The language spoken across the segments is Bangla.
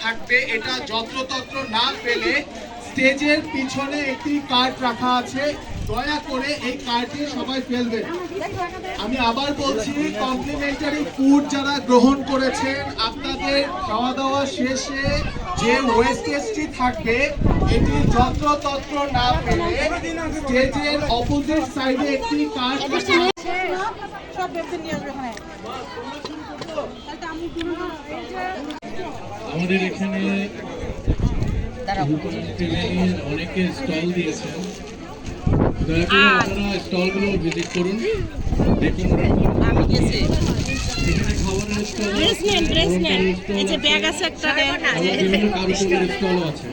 থাকবে, এটা যত্রতত্র না ফেলে স্টেজের পিছনে একটি কার্ড রাখা আছে, দয়া করে এই কার্ডটি সবাই ফেলবেন। আমি আবার বলছি, কমপ্লিমেন্টারি ফুড যারা গ্রহণ করেছেন, আপনাদের খাওয়া দাওয়া শেষে যে ওয়েস্টেজটি থাকবে এটি যত্রতত্র না ফেলে স্টেজের অপোজিট সাইডে একটি কার্ড রাখা আছে। আমাদের এখানে অনেকে স্টল দিয়েছেন, দয়া করে আপনারা স্টলগুলো ভিজিট করুন, দেখুন। এখানে খাবারের স্টল, বিভিন্ন কারুকর্মের স্টলও আছে।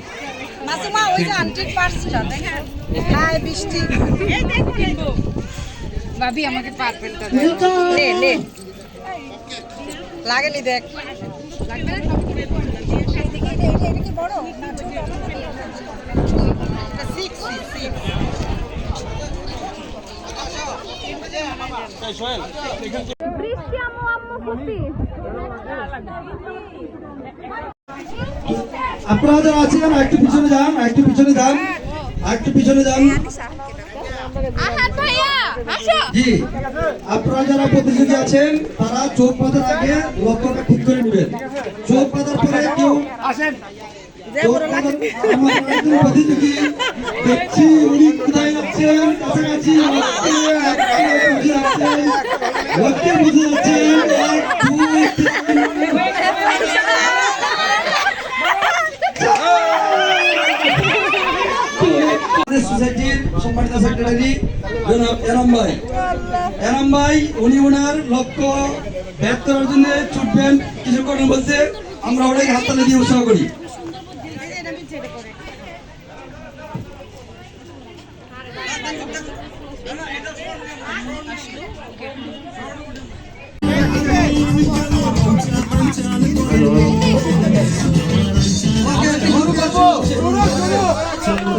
ভাবি আমাকে পারফেক্ট লাগেনি, দেখ আপনারা যারা আছেন একটু পিছনে যান, একটু পিছনে যান, একটু পিছনে যান। জি, আপনারা যারা প্রতিযোগী আছেন তারা চোখ পাতার আগে লক্ষ্যটা ঠিক করে নেবেন। চোখ পাতার পরে কেউ আসেন, প্রতিযোগী দেখছি উনি কোথায় যাচ্ছেন, কাছাকাছি লক্ষ্যে বুঝে যাচ্ছেন। সোসাইটির সম্মানিত সেক্রেটারি জনাব এনাম ভাই উনি ওনার লক্ষ্য ব্যাট করার জন্য ছুটবেন কিছুক্ষণের মধ্যে। আমরা ওটাকে হাততালি দিয়ে উৎসাহ করি।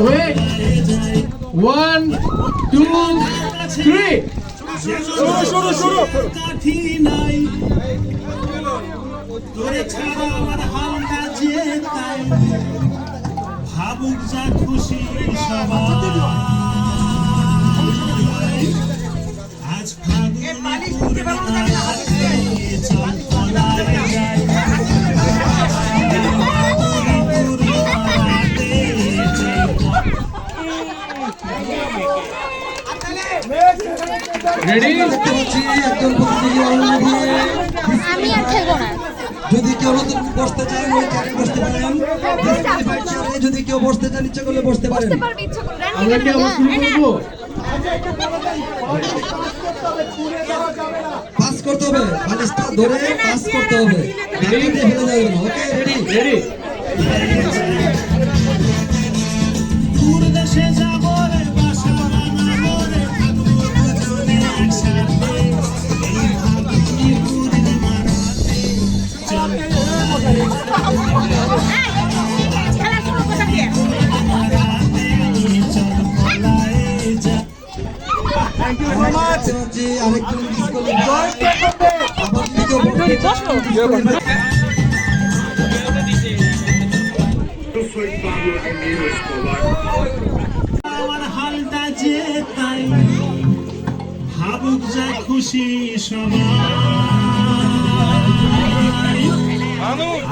Wait. 1, 2, 3. ভাবুক যা খুশি সবাই, আজ যদি কেউ নতুন বসতে চান ওই চেয়ারে বসতে পারেন, যদি কেউ বসতে চান ইচ্ছা করলে বসতে পারেন। আমরা কি আবার শুরু করবো? পাস করতে হবে, বালিশটা ধরে পাস করতে হবে, ফেলে যাবে না। ওকে, রেডি রেডি। আরেকজন মিস করলেন, আবার আমার হালটা যে তাই, ভাবুক যা খুশি সবাই,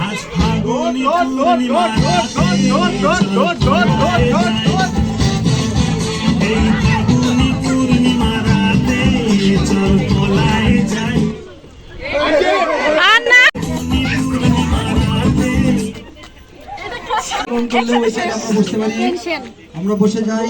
আজ ফাগুনি পূর্ণিমা, এই ফাগুনি পূর্ণিমা রাতে চল তলায় যাই। আমরা বসে যাই।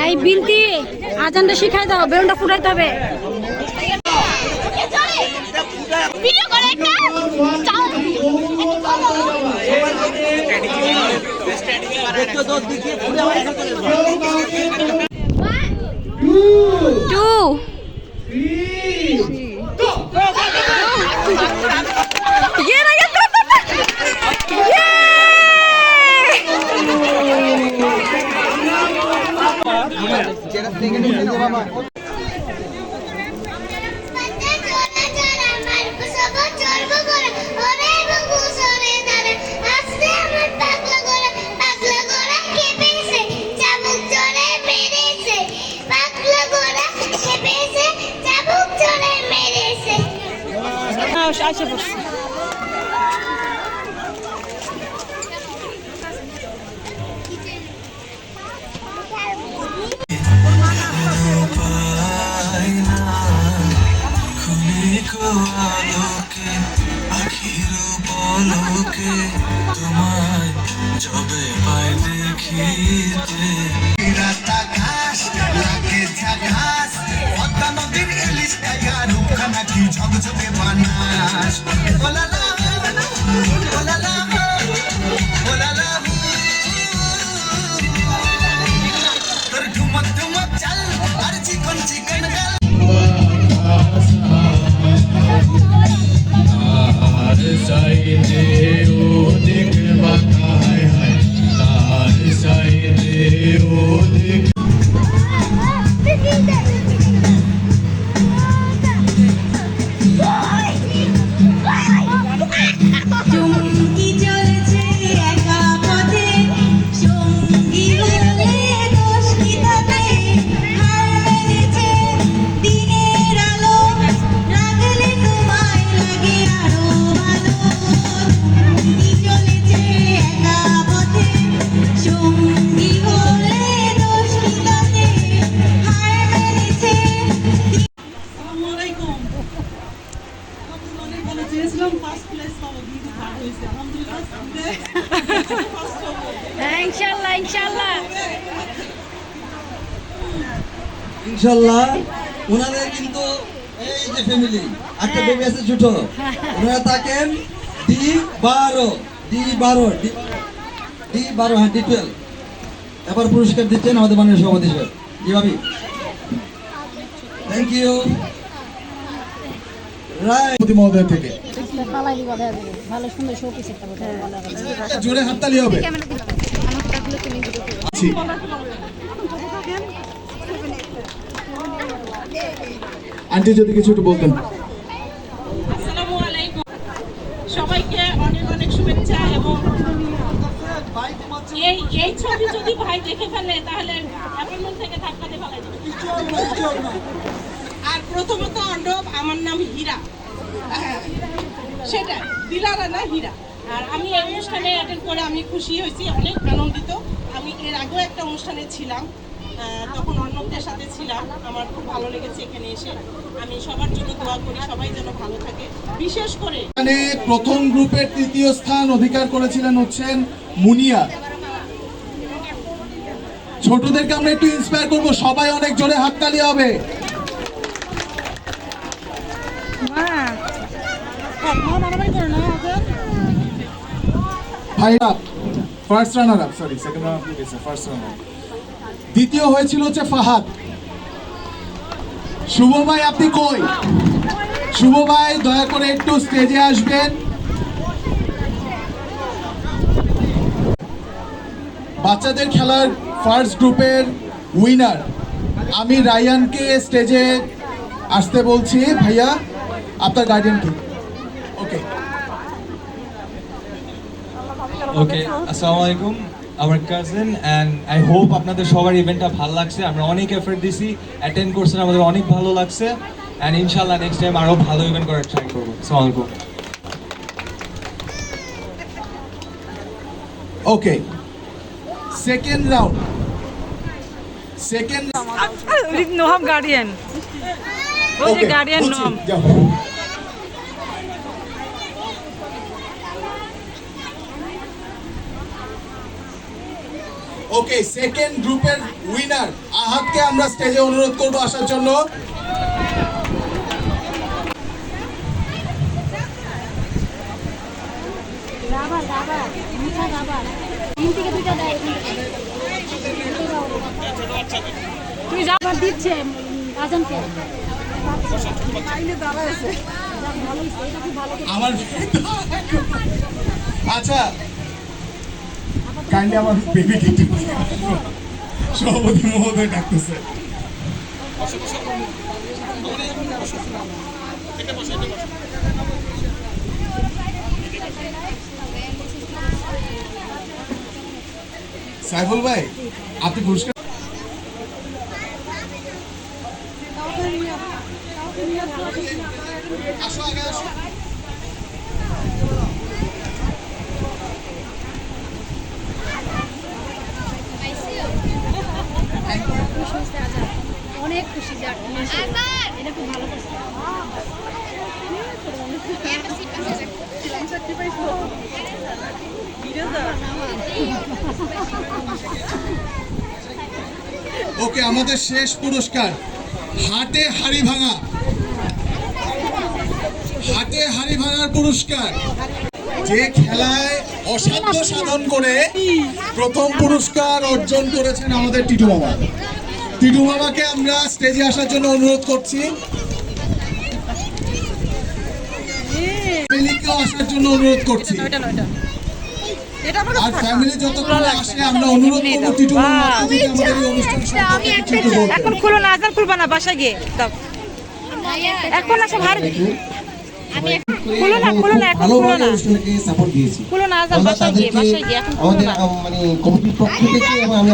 এই বিনতি আজানটা শিখাই দাও, বেলুনটা ফুটাইতে হবে। Two. আচ্ছা বসছি। আলোকে আখির পলকে তোমায় যবে পাই দেখিতে রাস্তা ঘাস লাগে ঝাঘাস পদ্মা নদীর ইলিশ কায়া রূপখানা কি ঝকঝকে বানাস ওলালা ওলালা ওলালা তোর ঢুমক ঢুমক চাল আর চিকন চিকন গাল তার সাইডে ওদিক বাঁকা হায় হায়, তার সাইডে ওদিক। চুমকি চলেছে একা পথে সঙ্গী হলে দোষ কি তাতে হার মেনেছে দিনের আলো লাগলে তোমায় লাগে আরো ভালো চুমকি চলেছে একা পথে সঙ্গী হলে দোষ কি তাতে হার মেনেছে। ইনশাল্লাহ ইনশাল্লাহ। ইনশাল্লাহ ওনাদের কিন্তু এই যে ফ্যামিলি একটা বেবি আছে ছোট, ওনারা থাকেন D12 হ্যাঁ D12 এবার পুরস্কার দিচ্ছেন আমাদের মাননীয় সভাপতি সাহেব। জি ভাবি, থ্যাংক ইউ। রাইট মহোদয় থেকে ভালো সুন্দর শোপিস একটা জোরে হাততালি হবে। জি। আন্টি যদি কিছু একটু বলতেন। আসসালামু আলাইকুম, সবাইকে অনেক অনেক শুভেচ্ছা। এবং এই ছবি যদি ভাই দেখে ফেলে তাহলে অ্যাপয়েন্টমেন্ট থেকে ধাক্কাতে ফেলাই দেবে। আর প্রথমত অর্ণব, আমার নাম হীরা, হ্যাঁ সেটা দিলারা না হীরা। আর আমি এই অনুষ্ঠানে অ্যাটেন্ড করে আমি খুশি হয়েছি, অনেক আনন্দিত। আমি এর আগেও একটা অনুষ্ঠানে ছিলাম, তখন অর্ণবদের সাথে ছিলাম, আমার খুব ভালো লেগেছে এখানে এসে। আমি সবার জন্য দোয়া করি, সবাই যেন ভালো থাকে। বিশেষ করে এখানে প্রথম গ্রুপের তৃতীয় স্থান অধিকার করেছিলেন হচ্ছেন মুনিয়া। ছোটদেরকে আমরা একটু ইন্সপায়ার করবো, সবাই অনেক জোরে হাততালি হবে। ভাইয়া first runner up, sorry second runner up গেছে, ফার্স্ট রানার। দ্বিতীয় হয়েছিল হচ্ছে ফাহাদ। শুভ ভাই আপনি কই? শুভ ভাই দয়া করে একটু স্টেজে আসবেন। বাচ্চাদের খেলার ফার্স্ট গ্রুপের উইনার আমি রায়ানকে স্টেজে আসতে বলছি। ভাইয়া আপনার গার্ডিয়ান কি? ওকে ওকে, আসসালামু আলাইকুম, আমার কাজিন, অ্যান্ড আই হোপ আপনাদের সবার ইভেন্টটা ভালো লাগছে। আমরা অনেক এফর্ট দিছি, অ্যাটেন্ড করছেন, আমাদের অনেক ভালো লাগছে, অ্যান্ড ইনশাল্লাহ নেক্সট টাইম আরও ভালো ইভেন্ট করার ট্রাই করবো। আসসালামু আলাইকুম। ওকে, সেকেন্ড রাউন্ড। সেকেন্ড নোহাম গার্ডিয়ান, ওই যে গার্ডিয়ান নোহাম। ওকে, সেকেন্ড গ্রুপের উইনার আহাদকে আমরা স্টেজে অনুরোধ করব আসার জন্য। রাবার রাবার মিঠা রাবার 3 থেকে 2টা দেয় এখান থেকে। তুই যা আবার দিচ্ছে আজানকে লাইনে দাঁড়ায়ছে ভালো হইছে এটা খুব ভালো করে আমার আচ্ছা, কাইন্ডলি আমার বেবিকে একটু সভাপতি মহোদয় ডাকতেছে। সাইফুল ভাই, আপনি পুরস্কার আসো, আগে আসো। খুশি হইছে আজান অনেক খুশি যাক এটা খুব ভালো করছে ওকে, আমাদের শেষ পুরস্কার হাটে হাড়ি ভাঙা, হাটে হাড়ি ভাঙার পুরস্কার। যে খেলায় অসাধ্য সাধন করে প্রথম পুরস্কার অর্জন করেছেন আমাদের টিটু মামা। টিটু মামাকে আমরা স্টেজে আসার জন্য অনুরোধ করছি, ফ্যামিলিকেও আসার জন্য অনুরোধ করছি। আর ফ্যামিলি যতক্ষণ আসে আমরা অনুরোধ করবো টিটু মামাকে যদি আমাদের এই অনুষ্ঠান সম্পর্কে কিছু বলতেন। এখন খুলো না, আজান খুলবা না, বাসায় গিয়ে দাও। এখন আসো ভার খুলো না, খুলো না, এখন খুলো না, অনুষ্ঠানকে সাপোর্ট দিয়েছি খুলো না আজান, আমরা বাসায় গিয়ে তাদেরকে এখন খুলো আমাদের না। মানে কমিটির পক্ষ থেকে এবং আমি